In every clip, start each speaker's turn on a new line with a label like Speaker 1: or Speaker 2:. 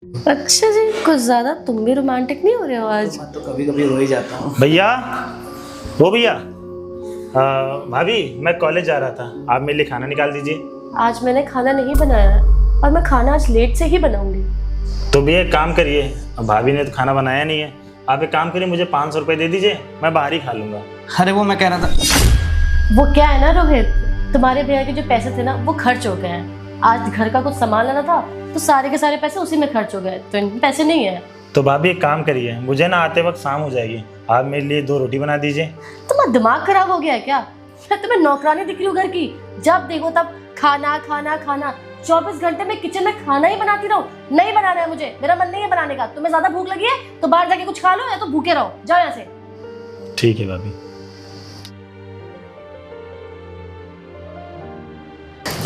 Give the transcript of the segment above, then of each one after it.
Speaker 1: अच्छा जी, कुछ ज्यादा तुम भी रोमांटिक नहीं हो रहे हो आज।
Speaker 2: मैं तो कभी कभी रो ही जाता हूँ।
Speaker 3: भैया, वो भैया, भाभी मैं कॉलेज जा रहा था, आप मेरे लिए खाना निकाल दीजिए।
Speaker 1: आज मैंने खाना नहीं बनाया है और मैं खाना आज लेट से ही बनाऊंगी।
Speaker 3: तो भैया एक काम करिए, अब भाभी ने तो खाना बनाया नहीं है, आप एक काम करिए, मुझे 500 रुपये दे दीजिए, मैं बाहर ही खा लूँगा।
Speaker 2: अरे वो मैं कह रहा था।
Speaker 1: वो क्या है ना रोहित, तुम्हारे भैया के जो पैसे थे ना वो खर्च हो गए हैं। आज घर का कुछ सामान लाना था तो सारे के सारे पैसे उसी में खर्च हो गए, तो इनके पैसे नहीं है।
Speaker 3: तो भाभी एक काम करिए, मुझे ना आते वक्त शाम हो जाएगी, आप मेरे लिए 2 रोटी बना दीजिए।
Speaker 1: तुम्हारा दिमाग खराब हो गया है क्या? मैं तुम्हें नौकरानी दिख रही हूँ घर की? जब देखो तब खाना खाना खाना, 24 घंटे में किचन में खाना ही बनाती रहो। नहीं बनाना है मुझे, मेरा मन नहीं है बनाने का। तुम्हें ज्यादा भूख लगी है तो बाहर जाके कुछ खा लो या तो भूखे रहो, जाओ यहाँ से।
Speaker 3: ठीक है भाभी।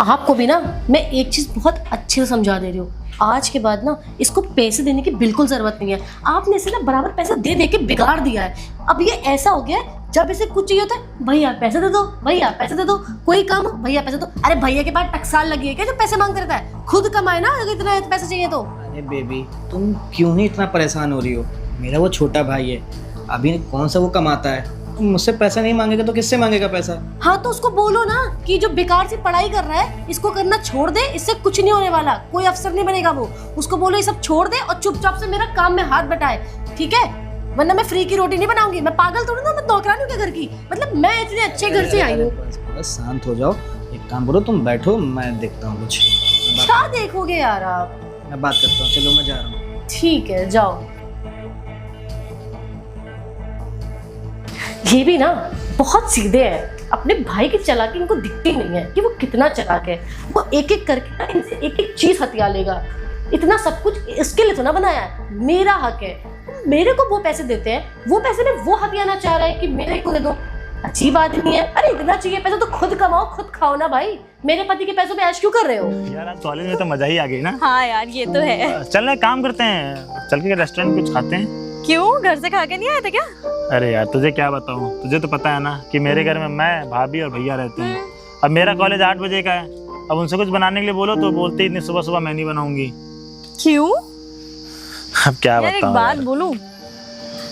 Speaker 1: आपको भी ना मैं एक चीज बहुत अच्छे से समझा दे रही हूँ, आज के बाद ना इसको पैसे देने की बिल्कुल जरूरत नहीं है। आपने इसे ना बराबर पैसे दे दे के बिगाड़ दिया है। अब ये ऐसा हो गया है, जब इसे कुछ चाहिए होता है, भैया पैसे दे दो, भैया पैसे दे दो, कोई काम हो भैया पैसे दो। अरे भैया के पास टकसाल लगी है क्या जो पैसे मांगते रहता है? खुद कमाए ना अगर इतना पैसे चाहिए तो।
Speaker 2: अरे बेबी, तुम क्यों ही इतना परेशान हो रही हो? मेरा वो छोटा भाई है, अभी कौन सा वो कमाता है। तुम मुझसे पैसा नहीं मांगेगा तो किससे मांगेगा पैसा?
Speaker 1: हाँ तो उसको बोलो ना कि जो बेकार से पढ़ाई कर रहा है इसको करना छोड़ दे, इससे कुछ नहीं होने वाला, कोई अफसर नहीं बनेगा वो। उसको बोलो ये सब छोड़ दे और चुपचाप से मेरा काम में हाथ बटाए, ठीक है? वरना मैं फ्री की रोटी नहीं बनाऊंगी। मैं पागल थोड़ी ना, मैं नौकरानी हूँ क्या घर की? मतलब मैं इतने अच्छे घर से आई हूँ।
Speaker 2: बस शांत हो जाओ, एक काम करो, तुम बैठो, मैं देखता हूँ कुछ।
Speaker 1: क्या देखोगे यार आप?
Speaker 2: मैं बात करता हूँ, चलो मैं जा रहा हूँ।
Speaker 1: ठीक है जाओ। ये भी ना बहुत सीधे हैं, अपने भाई की चालाकी इनको दिखती नहीं है कि वो कितना चालाक है। वो एक एक करके ना इनसे एक एक चीज हथिया लेगा। इतना सब कुछ इसके लिए तो ना बनाया है, मेरा हक है। मेरे को वो पैसे देते हैं, वो पैसे में वो हथियाना चाह रहा है कि मेरे को दे दो। अच्छी बात नहीं है। अरे इतना चाहिए पैसा तो खुद कमाओ, खुद खाओ ना भाई। मेरे पति के पैसों पे ऐश क्यों कर रहे हो?
Speaker 3: यार आज कॉलेज में तो मजा ही आ गई ना।
Speaker 4: हाँ यार ये तो है।
Speaker 3: चल ना काम करते हैं, चल के रेस्टोरेंट कुछ खाते हैं।
Speaker 4: क्यों, घर से खा के नहीं आए थे क्या?
Speaker 3: अरे यार तुझे क्या बताऊँ, तुझे तो पता है ना कि मेरे घर में मैं, भाभी और भैया रहते हैं। अब मेरा कॉलेज 8 बजे का है, अब उनसे कुछ बनाने के लिए बोलो तो बोलते इतनी सुबह सुबह मैं नहीं बनाऊंगी।
Speaker 4: क्यों?
Speaker 3: अब क्या
Speaker 4: यार एक
Speaker 3: बताऊँ
Speaker 4: बात
Speaker 3: यार।
Speaker 4: बोलूं,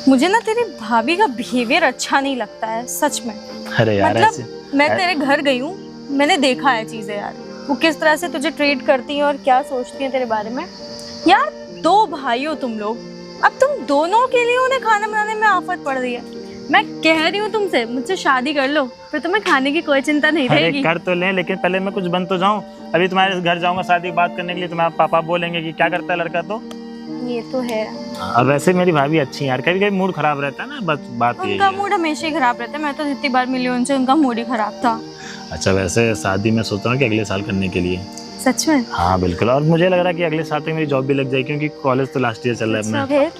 Speaker 4: मुझे ना तेरी भाभी का बिहेवियर अच्छा नहीं लगता है सच में।
Speaker 3: अरे यार
Speaker 4: मतलब मैं तेरे घर गई हूँ, मैंने देखा है चीजें यार, वो किस तरह से तुझे ट्रीट करती है और क्या सोचती है तेरे बारे में। यार 2 भाई हो तुम लोग, अब तुम दोनों के लिए उन्हें खाना बनाने में आफत पड़ रही है। मैं कह रही हूँ तुमसे, मुझसे शादी कर लो, फिर तुम्हें खाने की कोई चिंता नहीं
Speaker 3: अरे
Speaker 4: रहेगी।
Speaker 3: कर तो लें, लेकिन पहले मैं कुछ बन तो जाऊं। अभी तुम्हारे घर जाऊंगा शादी की बात करने के लिए, तुम्हारे पापा बोलेंगे कि क्या करता है लड़का। तो
Speaker 4: ये तो है।
Speaker 3: और वैसे मेरी भाभी अच्छी है यार, कभी कभी मूड खराब रहता है ना, बस बात यही
Speaker 4: उनका
Speaker 3: है।
Speaker 4: मूड हमेशा ही खराब रहता है, मैं तो जितनी बार मिली उनसे उनका मूड ही खराब था।
Speaker 3: अच्छा वैसे शादी में सोच रहा हूँ कि अगले साल करने के लिए।
Speaker 4: सच में?
Speaker 3: हाँ बिल्कुल, और मुझे लग रहा है कि अगले साल तक मेरी जॉब भी लग जाएगी, क्योंकि कॉलेज तो लास्ट ईयर चल रहा है अपना।
Speaker 4: फिर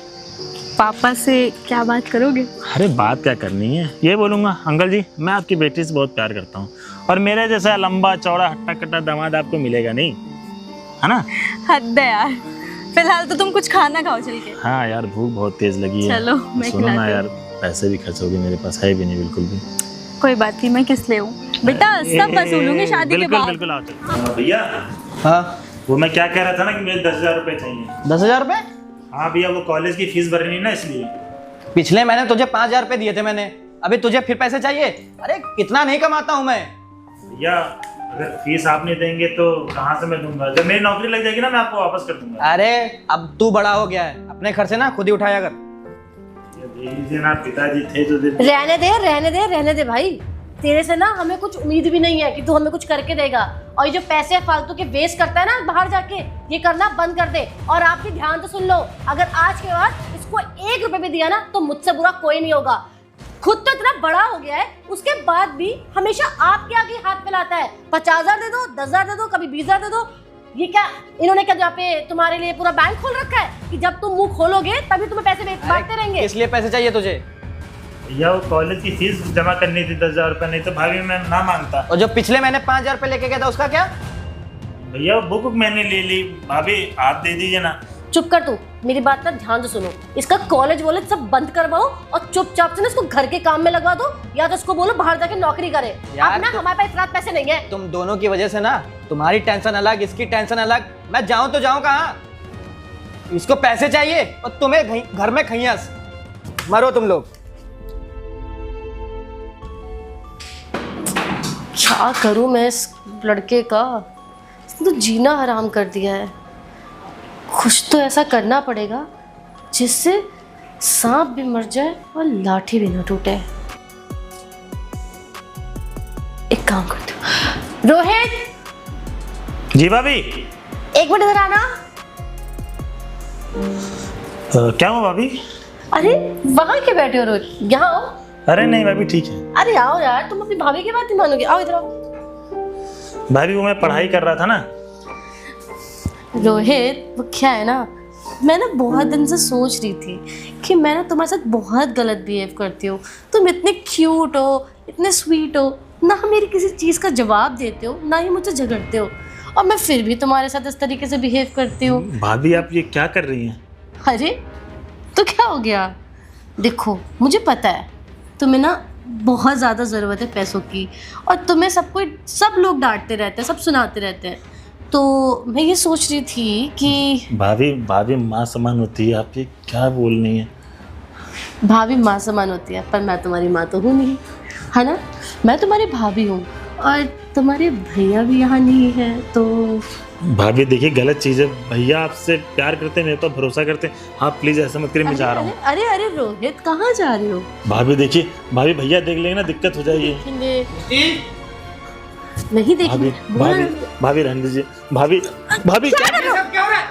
Speaker 4: पापा से क्या बात करोगे?
Speaker 3: अरे बात क्या करनी है, ये बोलूंगा अंकल जी मैं आपकी बेटी से बहुत प्यार करता हूँ, और मेरे जैसा लंबा चौड़ा हट्टा कट्टा दामाद आपको मिलेगा नहीं, है ना?
Speaker 4: हद है यार। फिलहाल तो तुम कुछ खाना खाओ चल के।
Speaker 3: हाँ यार भूख बहुत तेज लगी है।
Speaker 4: चलो मैं
Speaker 3: सुनो ना
Speaker 4: खिलाती
Speaker 3: यार, पैसे भी खर्च हो गए, मेरे पास है भी नहीं बिल्कुल भी।
Speaker 4: हूँ। कोई बात नहीं, मैं किस लिए हूँ बेटा, सब वसूलूंगी शादी के बाद।
Speaker 3: बिल्कुल आओ चलो। भैया
Speaker 2: हाँ,
Speaker 3: वो मैं क्या कह रहा था ना कि मुझे 10,000 रुपए चाहिए।
Speaker 2: 10,000 रुपये?
Speaker 3: हाँ भैया, वो कॉलेज की फीस भरनी है ना इसलिए।
Speaker 2: पिछले महीने तुझे 5,000 रुपये दिए थे मैंने, अभी तुझे फिर पैसे चाहिए? अरे इतना नहीं कमाता हूँ मैं।
Speaker 3: भैया अगर फीस आप नहीं देंगे तो कहाँ से मैं दूंगा? जब मेरी नौकरी लग जाएगी ना मैं आपको वापस कर दूंगा।
Speaker 2: अरे अब तू बड़ा हो गया है, अपने खर्चे ना खुद ही उठाया कर।
Speaker 3: दे दीजिए ना, पिताजी थे जो दे।
Speaker 1: रहने दे रहने दे रहने दे भाई। तेरे से ना हमें कुछ उम्मीद भी नहीं है कि तू हमें कुछ करके देगा। और ये जो पैसे फालतू के वेस्ट करता है ना बाहर जाके, ये करना बंद कर दे। और आप भी ध्यान तो सुन लो, अगर आज के बाद इसको 1 रुपए भी दिया ना तो मुझसे बुरा कोई नहीं होगा। खुद तो इतना बड़ा हो गया है, उसके बाद भी हमेशा आपके आगे हाथ फैलाता है। 50,000 दे दो, 10,000 दे दो, कभी 20,000 दे दो। ये क्या इन्होंने क्या यहाँ पे तुम्हारे लिए पूरा बैंक खोल रखा है कि जब तुम मुंह खोलोगे तभी तुम्हें पैसे बांटते रहेंगे?
Speaker 2: इसलिए पैसे चाहिए तुझे?
Speaker 3: भैया वो कॉलेज की फीस जमा करनी थी 10,000 रुपये, नहीं तो भाभी मैं ना मांगता।
Speaker 2: और जो पिछले महीने 5,000 रुपये लेके गया था उसका क्या?
Speaker 3: भैया वो बुक मैंने ले ली, भाभी आप दे दीजिए ना।
Speaker 1: चुप कर तू, मेरी बात ना ध्यान से सुनो। इसका कॉलेज वॉलेज सब बंद करवाओ और चुपचाप से ना इसको घर के काम में लगवा दो, या तो इसको बोलो बाहर जाके नौकरी करे। अब ना हमारे पास इतना पैसे नहीं है।
Speaker 2: तुम दोनों की वजह से ना तुम्हारी टेंशन अलग, इसकी टेंशन अलग। मैं जाऊं तो जाऊं कहाँ? इसको पैसे चाहिए और तुम्हें घर में खैयास। मरो तुम लोग।
Speaker 1: क्या करूं मैं इस लड़के का, इसने तो जीना हराम कर दिया है। कुछ तो ऐसा करना पड़ेगा जिससे सांप भी मर जाए और लाठी भी ना टूटे। एक काम करती हूँ। रोहित,
Speaker 3: जी भाभी।
Speaker 1: एक मिनट इधर आना।
Speaker 3: क्या हुआ भाभी?
Speaker 1: अरे वहां के बैठे हो रोहित, यहाँ आओ।
Speaker 3: अरे नहीं भाभी, ठीक है।
Speaker 1: अरे आओ यार, तुम अपनी भाभी की बात नहीं मानोगे। आओ इधर आओ।
Speaker 3: भाभी वो मैं पढ़ाई कर रहा था ना।
Speaker 1: रोहित वो क्या है ना, मैं ना बहुत दिन से सोच रही थी कि मैं ना तुम्हारे साथ बहुत गलत बिहेव करती हूँ। तुम इतने क्यूट हो, इतने स्वीट हो, ना मेरी किसी चीज़ का जवाब देते हो, ना ही मुझसे झगड़ते हो, और मैं फिर भी तुम्हारे साथ इस तरीके से बिहेव करती हूँ।
Speaker 3: भाभी आप ये क्या कर रही हैं?
Speaker 1: अरे तो क्या हो गया? देखो मुझे पता है तुम्हें ना बहुत ज़्यादा ज़रूरत है पैसों की, और तुम्हें सब लोग डांटते रहते हैं, सब सुनाते रहते हैं। तो मैं ये सोच रही थी कि
Speaker 3: भाभी माँ समान होती है, आप ये क्या बोल रही हैं?
Speaker 1: भाभी माँ समान होती है, पर मैं तुम्हारी माँ तो हूँ नहीं, है ना। मैं तुम्हारी भाभी हूँ और तुम्हारे भैया भी यहाँ नहीं है। तो
Speaker 3: भाभी देखिए गलत चीज़ है, भैया आपसे प्यार करते हैं, मेरे पर भरोसा करते हैं, आप प्लीज़ ऐसा मत करिए, मैं जा रहा हूँ।
Speaker 1: अरे अरे रोहित, कहाँ जा रहे हो?
Speaker 3: भाभी देखिए, भाभी भैया देख लेंगे ना, दिक्कत हो जाएगी।
Speaker 1: नहीं देखेंगे।
Speaker 3: भाभी रहने दीजिए। भाभी क्या
Speaker 2: कर रहे हो? क्या हो रहा है?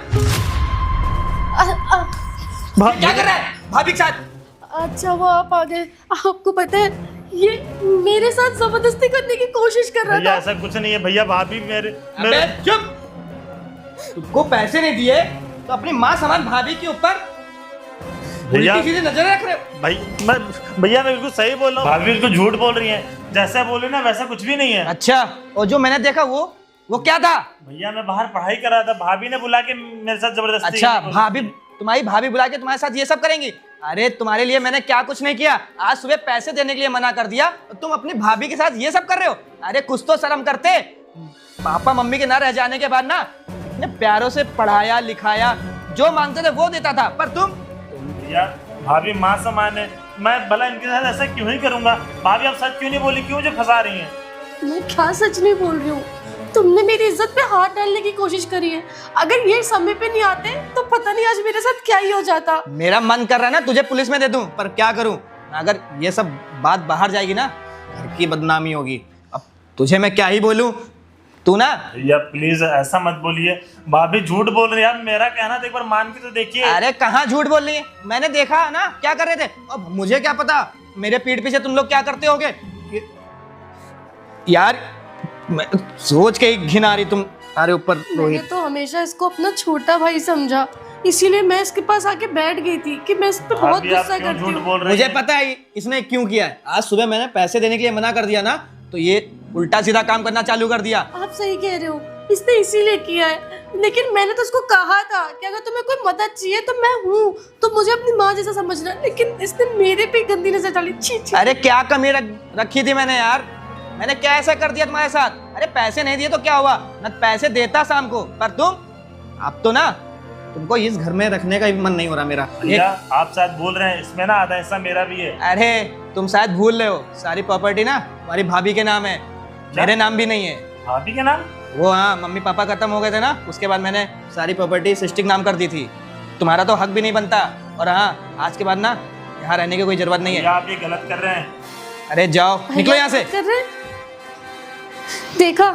Speaker 2: क्या कर रहा है भाभी के साथ?
Speaker 1: अच्छा वो आप आ गए। आपको पता है ये मेरे साथ जबरदस्ती करने की कोशिश कर रहा
Speaker 3: भैया
Speaker 1: था।
Speaker 3: ऐसा कुछ नहीं है भैया, भाभी मेरे
Speaker 2: चुप। तुमको पैसे नहीं दिए तो अपनी माँ समान भाभी के ऊपर
Speaker 3: भैया
Speaker 2: उल्टी सीधी नजर रख रहे हो।
Speaker 3: भैया मैं बिल्कुल सही बोल रहा हूँ। भाभी बिल्कुल झूठ बोल रही हैं, जैसा बोल रही ना वैसा कुछ भी नहीं है।
Speaker 2: अच्छा, और जो मैंने देखा वो क्या था?
Speaker 3: भैया मैं बाहर पढ़ाई कर रहा था, भाभी ने बुला के मेरे साथ जबरदस्ती।
Speaker 2: अच्छा, तुम्हारी भाभी बुला के तुम्हारे साथ ये सब करेंगी? अरे तुम्हारे लिए मैंने क्या कुछ नहीं किया। आज सुबह पैसे देने के लिए मना कर दिया, तुम अपनी भाभी के साथ ये सब कर रहे हो। अरे कुछ तो शर्म करते। पापा मम्मी के ना रह जाने के बाद ना इतने प्यारों से पढ़ाया लिखाया, जो मांगते थे वो देता था, पर तुम
Speaker 3: भैया भाभी माँ समान है, मैं भला इनके साथ ऐसा क्यों ही करूंगा? भाभी आप सच क्यों नहीं बोली, क्यों मुझे फंसा रही हैं?
Speaker 1: मैं क्या सच नहीं बोल रही हूँ? तुमने मेरी इज्जत पे हाथ डालने की कोशिश करी है। अगर ये समय पे नहीं आते तो पता नहीं आज मेरे साथ क्या ही हो जाता।
Speaker 2: मेरा मन कर रहा है ना तुझे पुलिस में दे दूं, पर क्या करूं? अगर ये सब बात बाहर जाएगी ना, घर की बदनामी होगी। अब तुझे मैं क्या ही बोलूं? तू ना
Speaker 3: भैया प्लीज ऐसा मत बोलिए, भाभी झूठ बोल रही है। आप मेरा कहना तो एक बार मान के तो देखिए।
Speaker 2: अरे कहाँ झूठ बोल रही है? मैंने देखा ना क्या कर रहे थे। अब मुझे क्या पता मेरे पीठ पीछे तुम लोग क्या करते होगे। यार मैं सोच के ही घिन आ रही तुम्हारे ऊपर।
Speaker 1: मैंने तो हमेशा इसको अपना छोटा भाई समझा, इसीलिए मैं इसके पास आके बैठ गई थी कि मैं इस पे बहुत
Speaker 3: भाभी आप
Speaker 1: गुस्सा
Speaker 3: क्यों
Speaker 1: करती
Speaker 3: झूठ
Speaker 1: हूँ।
Speaker 3: बोल रही
Speaker 2: मुझे
Speaker 3: हैं?
Speaker 2: पता है इसने क्यों किया है। आज सुबह मैंने पैसे देने के लिए मना कर दिया ना, तो ये उल्टा सीधा काम करना चालू कर दिया।
Speaker 1: आप सही कह रहे हो, इसने इसीलिए किया है। लेकिन मैंने तो उसको कहा था कि अगर तुम्हें कोई मदद चाहिए तो मैं हूँ, तो मुझे अपनी माँ जैसा समझना। लेकिन इसने मेरे पे गंदी नजर डाली। छी छी।
Speaker 2: अरे क्या कमी रखी थी मैंने यार? मैंने क्या ऐसा कर दिया तुम्हारे साथ? अरे पैसे नहीं दिए तो क्या हुआ, न पैसे देता शाम को। पर तुम अब तो ना तुमको इस घर में रखने का भी मन नहीं हो रहा मेरा।
Speaker 3: भैया आप शायद बोल रहे हैं, इसमें ना आधा हिस्सा मेरा भी है।
Speaker 2: अरे तुम शायद भूल रहे हो, सारी प्रॉपर्टी ना तुम्हारी भाभी के नाम है, मेरे नाम भी नहीं है।
Speaker 3: भाभी के नाम?
Speaker 2: वो हाँ, मम्मी पापा खत्म हो गए थे ना, उसके बाद मैंने सारी प्रॉपर्टी सिस्टिक नाम कर दी थी। तुम्हारा तो हक भी नहीं बनता। और हाँ, आज के बाद ना यहाँ रहने की कोई जरूरत नहीं है।
Speaker 3: आप ये गलत कर रहे हैं।
Speaker 2: अरे जाओ, निकलो यहाँ से।
Speaker 1: कर रहे? देखा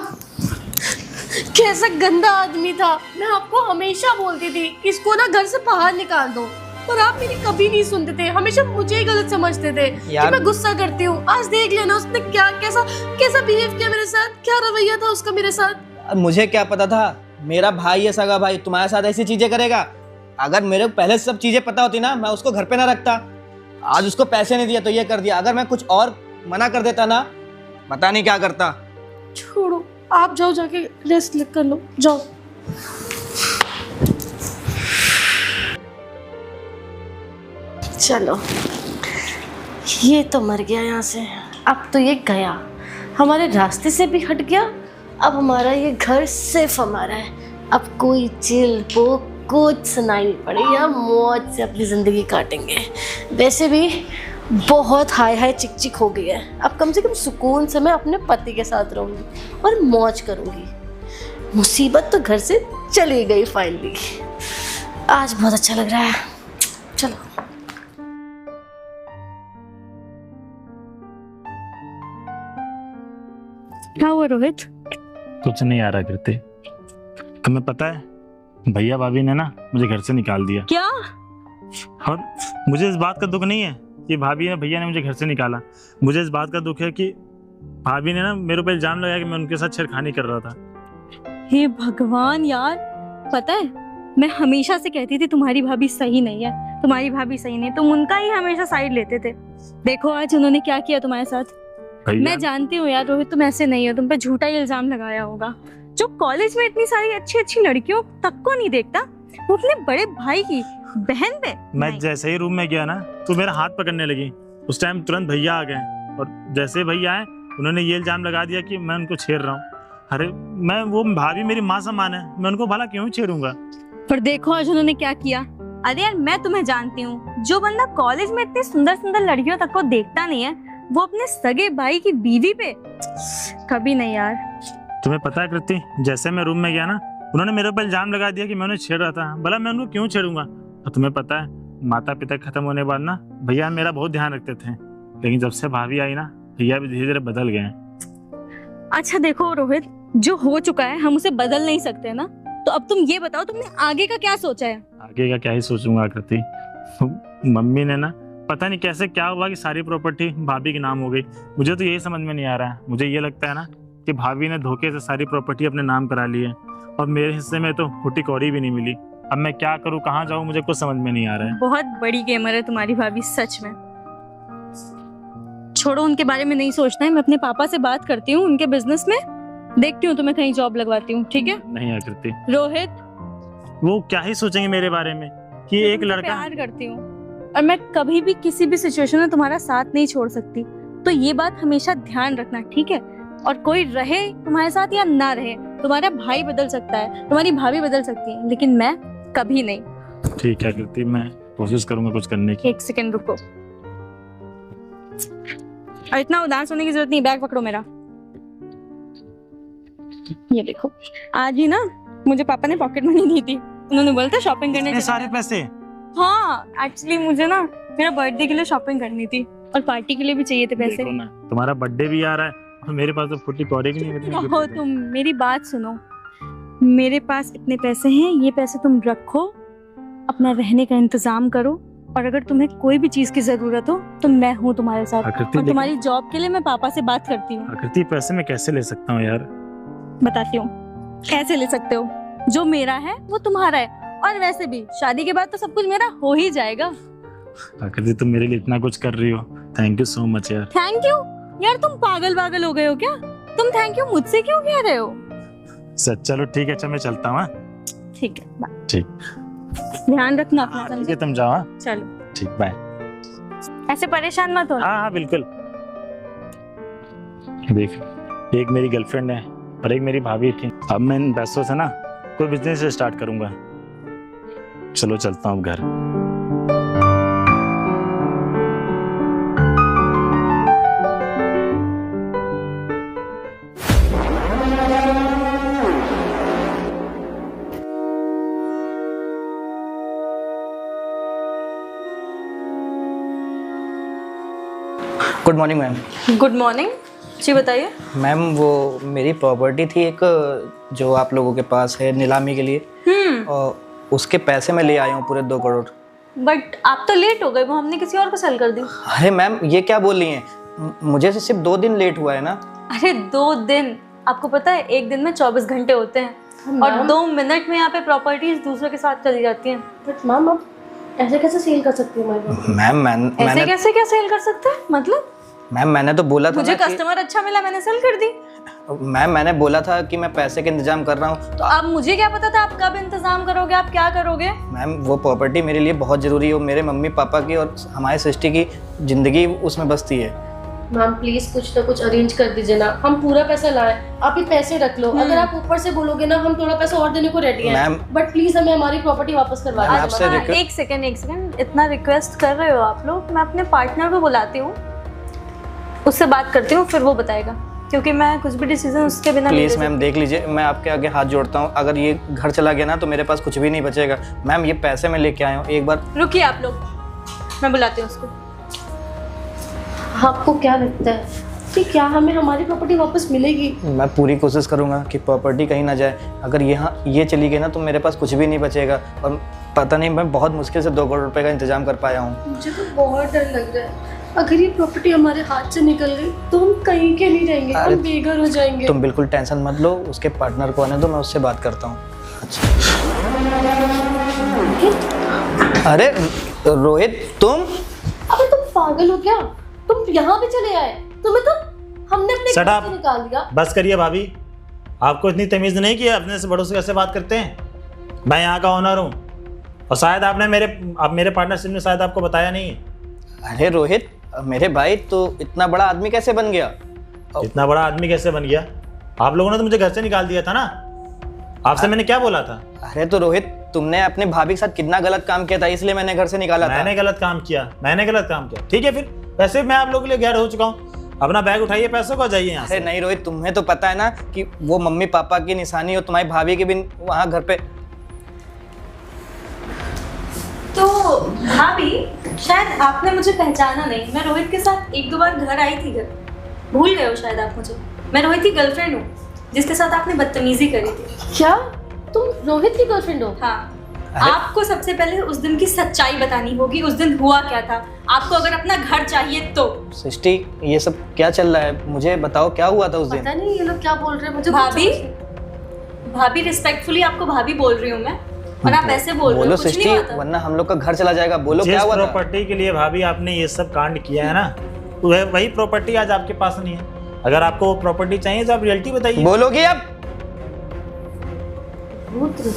Speaker 1: कैसा गंदा आदमी था। मैं आपको हमेशा बोलती थी कि इसको ना घर से बाहर निकाल दो, पर आप मेरी कभी नहीं सुनते थे। हमेशा मुझे ही गलत समझते थे कि मैं गुस्सा करती हूँ। आज देख लेना उसने कैसा बिहेव किया मेरे साथ, क्या रवैया था उसका मेरे साथ।
Speaker 2: मुझे क्या पता था मेरा भाई है, सगा भाई, तुम्हारे साथ ऐसी चीजें करेगा। अगर मेरे को पहले सब चीजें पता होती ना, मैं उसको घर पे ना रखता। आज उसको पैसे नहीं दिया तो ये कर दिया। अगर मैं कुछ और मना कर देता ना, पता नहीं क्या करता।
Speaker 1: छोड़ो, आप जाओ, जाके रेस्ट कर लो, जाओ। चलो, ये तो मर गया यहाँ से। अब तो ये गया, हमारे रास्ते से भी हट गया। अब हमारा ये घर सिर्फ हमारा है। अब कोई चिल पोक कुछ सुनाई नहीं पड़ेगा, मौज से अपनी ज़िंदगी काटेंगे। वैसे भी बहुत हाय हाय चिक चिक हो गई है, अब कम से कम सुकून से मैं अपने पति के साथ रहूँगी और मौज करूँगी। मुसीबत तो घर से चली गई फाइनली। आज बहुत अच्छा लग रहा है। चलो।
Speaker 4: क्या हुआ रोहित?
Speaker 3: कुछ नहीं आ रहा करते। तुम्हें पता है भैया भाभी ने ना मुझे घर से निकाल दिया।
Speaker 4: क्या?
Speaker 3: और मुझे इस बात का दुख नहीं है कि भाभी ने भैया ने मुझे घर से निकाला। मुझे इस बात का दुख है कि भाभी ने ना मेरे ऊपर इल्जाम लगाया कि मैं उनके साथ छेड़खानी कर रहा था।
Speaker 4: हे भगवान यार, पता है मैं हमेशा से कहती थी तुम्हारी भाभी सही नहीं है, तुम्हारी भाभी सही नहीं है, तुम उनका ही हमेशा साइड लेते थे। देखो आज उन्होंने क्या किया तुम्हारे साथ। मैं जानती हूँ यार रोहित, तुम ऐसे नहीं हो, तुम पे झूठा ही इल्जाम लगाया होगा। जो कॉलेज में इतनी सारी अच्छी अच्छी लड़कियों तक को नहीं देखता, वो अपने बड़े भाई की बहन पे।
Speaker 3: मैं जैसे ही रूम में गया ना तो मेरा हाथ पकड़ने लगी। उस टाइम तुरंत भैया आ गए और जैसे ही भैया आए उन्होंने ये इल्जाम लगा दिया कि मैं उनको छेड़ रहा हूँ। अरे मैं, वो भाभी मेरी माँ समान है, मैं उनको भला क्यों छेड़ूंगा।
Speaker 4: पर देखो आज उन्होंने क्या किया। अरे यार मैं तुम्हें जानती हूँ, जो बंदा कॉलेज में इतनी सुंदर सुंदर लड़कियों तक को देखता नहीं है, वो अपने सगे भाई की बीवी पे कभी नहीं यार।
Speaker 3: तुम्हें पता है कृति, जैसे मैं रूम में गया ना उन्होंने मेरे ऊपर इल्जाम लगा दिया कि मैं उन्हें छेड़ रहा था। भला मैं उनको क्यों छेड़ूंगा। और तुम्हें पता है माता पिता खत्म होने के बाद ना भैया मेरा बहुत ध्यान रखते थे, लेकिन जब से भाभी आई ना भैया भी धीरे धीरे बदल गए हैं।
Speaker 4: अच्छा देखो रोहित, जो हो चुका है हम उसे बदल नहीं सकते ना, तो अब तुम ये बताओ तुमने आगे का क्या सोचा है?
Speaker 3: आगे का क्या ही सोचूंगा कृति। मम्मी ने ना पता नहीं कैसे क्या हुआ कि सारी प्रॉपर्टी भाभी के नाम हो गई। मुझे तो यही समझ में नहीं आ रहा है। मुझे ये लगता है ना कि भाभी ने धोखे से सारी प्रॉपर्टी अपने नाम करा ली है और मेरे हिस्से में तो फुटी कौड़ी भी नहीं मिली। अब मैं क्या करूं, कहाँ जाऊं, मुझे कुछ समझ में नहीं आ रहा है।
Speaker 4: बहुत बड़ी गेमर है तुम्हारी भाभी सच में। छोड़ो उनके बारे में नहीं सोचना है, मैं अपने पापा से बात करती हूँ, उनके बिजनेस में देखती हूँ, तुम्हें कहीं जॉब लगवाती हूँ, ठीक है?
Speaker 3: नहीं आकृति,
Speaker 4: रोहित
Speaker 3: वो क्या ही सोचेंगे मेरे बारे में कि एक लड़का।
Speaker 4: प्यार करती हूँ और मैं कभी भी किसी भी सिचुएशन में तुम्हारा साथ नहीं छोड़ सकती, तो ये बात हमेशा ध्यान रखना, ठीक है? और कोई रहे तुम्हारे साथ या ना रहे, तुम्हारा भाई बदल सकता है, तुम्हारी भाभी बदल सकती है, लेकिन मैं कभी नहीं।
Speaker 3: ठीक है कृति, मैं कोशिश करूंगा कुछ करने की।
Speaker 4: एक सेकंड रुको, और इतना उदास होने की जरूरत नहीं। बैग पकड़ो मेरा, ये देखो। आज ही ना मुझे पापा ने पॉकेट मनी दी थी, उन्होंने बोला था शॉपिंग करने।
Speaker 3: सारे पैसे?
Speaker 4: हाँ एक्चुअली मुझे ना मेरा बर्थडे के लिए शॉपिंग करनी थी और पार्टी के लिए भी चाहिए थे पैसे।
Speaker 3: देखो ना, तुम्हारा बर्थडे भी आ रहा है और मेरे पास तो फुटी कौड़ी भी नहीं है।
Speaker 4: हो तुम, मेरी बात सुनो, मेरे पास इतने पैसे हैं, ये पैसे तुम रखो, अपना रहने का इंतजाम करो, और अगर तुम्हें कोई भी चीज की जरूरत हो तो मैं हूँ तुम्हारे साथ। और तुम्हारी जॉब के लिए मैं पापा से बात करती हूँ।
Speaker 3: आकृति पैसे मैं कैसे ले सकता हूँ यार?
Speaker 4: बताती हूँ कैसे ले सकते हो। जो मेरा है वो तुम्हारा है, और वैसे भी शादी के बाद तो सब कुछ मेरा हो ही जाएगा।
Speaker 3: आकृति तुम मेरे लिए इतना कुछ कर रही हो, थैंक यू सो मच यार।
Speaker 4: थैंक यू यार, तुम पागल हो गए हो क्या? तुम थैंक यू मुझसे क्यों कह रहे हो?
Speaker 3: सच? चलो ठीक है, अच्छा मैं चलता हूँ।
Speaker 4: ठीक है बाय।
Speaker 3: ठीक,
Speaker 4: ध्यान रखना अपना,
Speaker 3: ठीक है
Speaker 4: समझे?
Speaker 3: तुम जाओ। हाँ
Speaker 4: चलो
Speaker 3: ठीक, बाय।
Speaker 4: ऐसे परेशान मत हो।
Speaker 3: हाँ हाँ बिल्कुल। देख, एक मेरी गर्लफ्रेंड है और एक मेरी भाभी थी। अब मैं इन पैसों से ना कोई बिजनेस स्टार्ट करूंगा। चलो चलता हूँ घर।
Speaker 2: Good morning ma'am.
Speaker 4: Good morning जी, बताइए।
Speaker 2: मैम वो मेरी प्रॉपर्टी थी एक, जो आप लोगों के पास है नीलामी के लिए, और उसके पैसे मैं ले आया हूँ पूरे 2 करोड़।
Speaker 4: बट आप तो लेट हो गए, वो हमने किसी और को सेल कर दी।
Speaker 2: अरे मैम ये क्या बोल रही हैं, मुझे से सिर्फ 2 दिन लेट हुआ है ना।
Speaker 4: अरे 2 दिन? आपको पता है एक दिन में 24 घंटे होते हैं और 2 मिनट में यहाँ पे प्रॉपर्टीज दूसरे के साथ चली जाती हैं।
Speaker 1: बट मैम अब ऐसे कैसे सेल कर सकती हूँ
Speaker 2: मैम?
Speaker 4: ऐसे कैसे क्या सेल कर सकते हैं? मतलब
Speaker 2: मैम मैंने तो बोला था
Speaker 4: मुझे कस्टमर अच्छा मिला, मैंने सेल कर दी।
Speaker 2: मैम मैंने बोला था कि मैं पैसे का इंतजाम कर रहा हूँ।
Speaker 4: तो अब मुझे क्या पता था आप कब इंतजाम करोगे, आप क्या करोगे?
Speaker 2: मैम वो प्रॉपर्टी मेरे लिए बहुत ज़रूरी है, मेरे मम्मी पापा की और हमारे सृष्टि की ज़िंदगी उसमें बसती है।
Speaker 1: मैम प्लीज कुछ ना कुछ अरेंज कर दीजिए ना, हम पूरा पैसा लाए, आप ये पैसे रख लो। अगर आप ऊपर से बोलोगे ना हम थोड़ा पैसा और देने को रेडी हैं,
Speaker 2: मैम
Speaker 1: बट प्लीज हमें हमारी प्रॉपर्टी वापस करवा
Speaker 2: मैम,
Speaker 1: दीजिए।
Speaker 2: आपसे
Speaker 4: हाँ,
Speaker 2: रिक्वेस्ट-
Speaker 4: एक सेकंड, इतना रिक्वेस्ट कर रहे हो आप लोग, मैं अपने पार्टनर को बुलाती हूँ, उससे बात करती हूँ, फिर वो बताएगा, क्योंकि मैं कुछ भी डिसीजन उसके बिना नहीं
Speaker 2: प्लीज़
Speaker 4: ले
Speaker 2: मैम देख लीजिए, मैं आपके आगे हाथ जोड़ता हूँ, अगर ये घर चला गया ना तो मेरे पास कुछ भी नहीं बचेगा। मैम ये पैसे मैं लेके आया हूँ, एक बार
Speaker 4: सकती। रुकिए आप लोग, मैं बुलाती हूँ उसको।
Speaker 1: आपको क्या लगता है कि क्या हमें हमारी प्रॉपर्टी वापस मिलेगी?
Speaker 2: मैं पूरी कोशिश करूँगा कि प्रॉपर्टी कहीं ना जाए। अगर यहाँ ये चली गई ना तो मेरे पास कुछ भी नहीं बचेगा, और पता नहीं मैं बहुत मुश्किल से 2 करोड़ रुपए का इंतजाम कर पाया हूँ।
Speaker 1: मुझे तो बहुत डर लग रहा है, अगर ये प्रॉपर्टी हमारे हाथ से निकल गई तो हम कहीं के नहीं रहेंगे,
Speaker 2: अरे
Speaker 1: हम बेघर हो जाएंगे।
Speaker 2: तुम बिल्कुल टेंशन मत लो, उसके पार्टनर को आने दो, मैं उससे बात करता हूँ। अच्छा अरे रोहित तुम,
Speaker 1: अबे तुम पागल हो क्या? तुम यहाँ भी चले आए? तुम्हें तो हमने अपने
Speaker 3: Shut
Speaker 1: घर
Speaker 3: up.
Speaker 1: से निकाल दिया।
Speaker 3: बस करिए भाभी, आपको इतनी तमीज़ नहीं कि अपने से बड़ों से कैसे बात करते हैं। मैं यहाँ का ओनर हूँ, और शायद आपने मेरे पार्टनरशिप में शायद आपको बताया नहीं है।
Speaker 2: अरे रोहित मेरे भाई, तो इतना बड़ा आदमी कैसे बन गया?
Speaker 3: इतना बड़ा आदमी कैसे बन गया? आप लोगों ने तो मुझे घर से निकाल दिया था ना, आपसे मैंने क्या बोला था?
Speaker 2: अरे तो रोहित तुमने अपने भाभी के साथ कितना गलत काम किया था, इसलिए मैंने घर से निकाला था।
Speaker 3: मैंने गलत काम किया, ठीक है फिर, वैसे मैं आप लोगों के लिए गैर हो चुका हूँ। अपना बैग उठाइए, पैसों को जाइए यहाँ
Speaker 2: अरे
Speaker 3: से।
Speaker 2: नहीं रोहित, तुम्हें तो पता है ना कि वो मम्मी पापा की निशानी हो, तुम्हारी भाभी के भी वहाँ घर पे।
Speaker 4: तो भाभी, शायद आपने मुझे पहचाना नहीं, मैं रोहित के साथ 1-2 बार घर आई थी। घर भूल गए हो शायद आप मुझे। मैं रोहित की गर्लफ्रेंड हूँ, जिसके साथ आपने बदतमीजी करी थी।
Speaker 1: क्या तुम रोहित की गर्लफ्रेंड हो?
Speaker 4: हाँ,
Speaker 2: अरे-
Speaker 4: आपको सबसे पहले उस दिन की सच्चाई बतानी होगी, उस दिन हुआ क्या था। आपको अगर अपना घर चाहिए तो।
Speaker 2: सृष्टि ये सब क्या चल रहा है, मुझे बताओ क्या हुआ था उस दिन?
Speaker 1: पता नहीं ये लोग क्या बोल रहे हैं मुझे।
Speaker 4: भाभी रिस्पेक्टफुली आपको भाभी बोल रही हूँ मैं, और आप ऐसे बोल रहे
Speaker 2: बोलो
Speaker 4: हो, कुछ
Speaker 2: सृष्टि,
Speaker 4: नहीं होता।
Speaker 2: वरना हम लोग का घर चला जाएगा। बोलो क्या
Speaker 3: जिस
Speaker 2: हुआ था?
Speaker 3: प्रॉपर्टी के लिए भाभी आपने ये सब कांड किया है ना, वही प्रॉपर्टी आज आपके पास नहीं है। अगर आपको वो प्रॉपर्टी चाहिए तो आप रियलिटी बताइए।
Speaker 2: बोलोगी अब?
Speaker 1: रुद्र,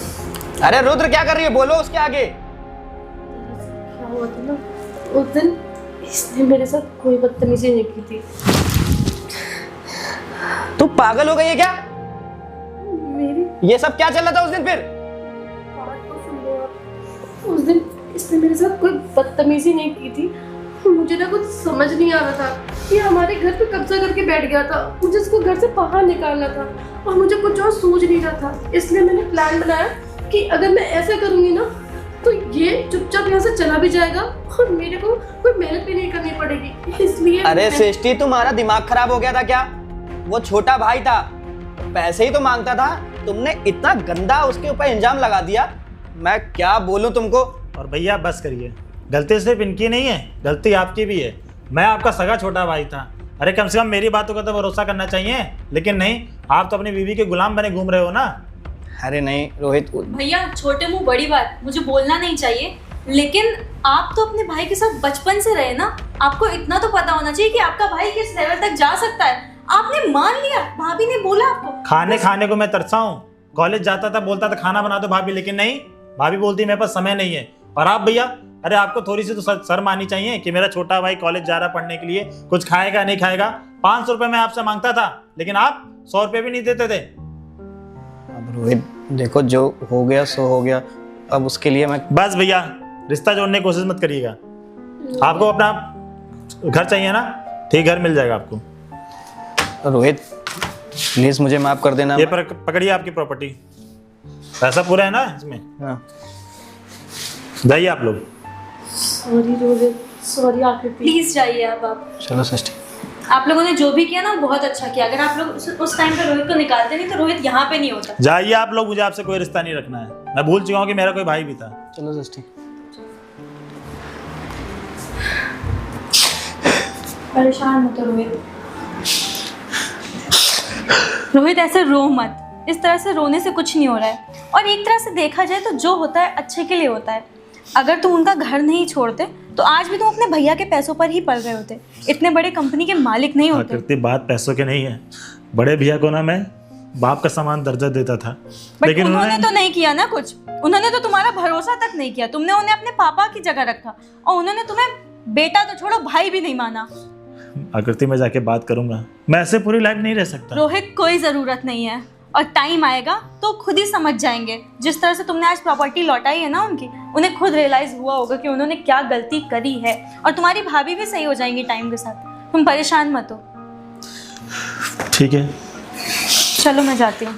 Speaker 2: अरे रुद्र क्या कर रही है, बोलो उसके आगे।
Speaker 1: क्या हुआ था ना उस दिन, इसने मेरे साथ कोई बदतमीजी नहीं की थी।
Speaker 2: तू पागल हो गई है क्या?
Speaker 1: मेरी
Speaker 2: ये सब क्या चल रहा था उस दिन फिर?
Speaker 1: बात को सुन लो आप। उस दिन इसने मेरे साथ कोई बदतमीजी नहीं की थी। मुझे ना कुछ समझ नहीं आ रहा था, ये हमारे घर पे कब्जा करके बैठ गया था, मुझे इसको घर से बाहर निकालना था, और मुझे कुछ और सूझ नहीं रहा था। इसलिए मैंने प्लान बनाया कि अगर मैं ऐसा करूंगी ना तो ये चुपचाप यहाँ से चला भी जाएगा और मेरे को कोई मेहनत भी नहीं करनी पड़ेगी। इसलिए
Speaker 2: अरे सृष्टि तुम्हारा दिमाग खराब हो गया था क्या? वो छोटा भाई था, पैसे ही तो मांगता था, तुमने इतना गंदा उसके ऊपर इल्जाम लगा दिया। मैं क्या बोलूं तुमको।
Speaker 3: और भैया बस करिए, गलती सिर्फ इनकी नहीं है, गलती आपकी भी है। मैं आपका सगा छोटा भाई था, अरे कम से कम मेरी बातों का तो भरोसा करना चाहिए, लेकिन नहीं, आप तो अपनी बीवी के गुलाम बने घूम रहे हो ना।
Speaker 2: अरे नहीं रोहित,
Speaker 4: भैया छोटे मुंह बड़ी बात, मुझे बोलना नहीं चाहिए, लेकिन आप तो अपने भाई के साथ बचपन से रहे ना, आपको इतना तो पता होना चाहिए कि आपका भाई किस लेवल तक जा सकता है। आपने मान लिया, भाभी ने बोला आपको।
Speaker 3: खाने को मैं तरसा हूँ, कॉलेज जाता था बोलता था खाना बना दो भाभी, लेकिन नहीं, भाभी बोलती मेरे पास समय नहीं है। और आप भैया, अरे आपको थोड़ी सी तो शर्म आनी चाहिए कि मेरा छोटा भाई कॉलेज जा रहा पढ़ने के लिए, कुछ खाएगा नहीं खाएगा। 500 रुपये मैं आपसे मांगता था, लेकिन आप 100 रुपये भी नहीं देते थे।
Speaker 2: अब रोहित देखो, जो हो गया सो हो गया, अब उसके लिए मैं।
Speaker 3: बस भैया, रिश्ता जोड़ने की कोशिश मत करिएगा। आपको अपना घर चाहिए ना, ठीक, घर मिल जाएगा आपको।
Speaker 2: रोहित प्लीज मुझे माफ कर देना।
Speaker 3: ये पकड़िए आपकी प्रॉपर्टी, पैसा पूरा है ना इसमें।
Speaker 2: हाँ।
Speaker 3: जाइए आप लोग।
Speaker 1: सॉरी रोहित, सॉरी आखिर
Speaker 4: प्लीज जाइए आप।
Speaker 2: चलो सृष्टि।
Speaker 4: आप लोगों ने जो भी किया ना बहुत अच्छा किया। अगर आप लोग उस टाइम पे रोहित को निकालते नहीं तो रोहित यहाँ पे नहीं होता।
Speaker 3: जाइए आप लोग, मुझे आपसे कोई रिश्ता नहीं रखना है। मैं भूल चुका हूँ कि मेरा कोई भाई भी था।
Speaker 2: चलो सृष्टि।
Speaker 4: परेशान हो तो रोहित। रोहित ऐसे रो मत, इस तरह से रोने से कुछ नहीं हो रहा है। और एक तरह से देखा जाए तो जो होता है अच्छे के लिए होता है। अगर तुम उनका घर नहीं छोड़ते तो आज भी तुम अपने भैया के पैसों पर ही पल रहे होते, इतने बड़े कंपनी के मालिक नहीं होते।
Speaker 3: करती बात पैसों के नहीं है, बड़े भैया को ना मैं बाप का समान दर्जा देता था,
Speaker 4: बट उन्होंने तो नहीं किया ना कुछ, उन्होंने तो तुम्हारा भरोसा तक नहीं किया। तुमने उन्हें अपने पापा की जगह रखा और उन्होंने तुम्हें बेटा तो छोड़ो भाई भी नहीं माना।
Speaker 3: आकृति मैं जाके बात करूंगा, मैं ऐसे पूरी लाइफ नहीं रह सकता।
Speaker 4: रोहित कोई ज़रूरत नहीं है, और टाइम आएगा तो खुद ही समझ जाएंगे। जिस तरह से तुमने आज प्रॉपर्टी लौटाई है ना उनकी, उन्हें खुद रियलाइज़ हुआ होगा कि उन्होंने क्या गलती करी है, और तुम्हारी भाभी भी सही हो जाएंगी टाइम के साथ। तुम परेशान मत हो।
Speaker 3: ठीक है,
Speaker 4: चलो मैं जाती हूँ।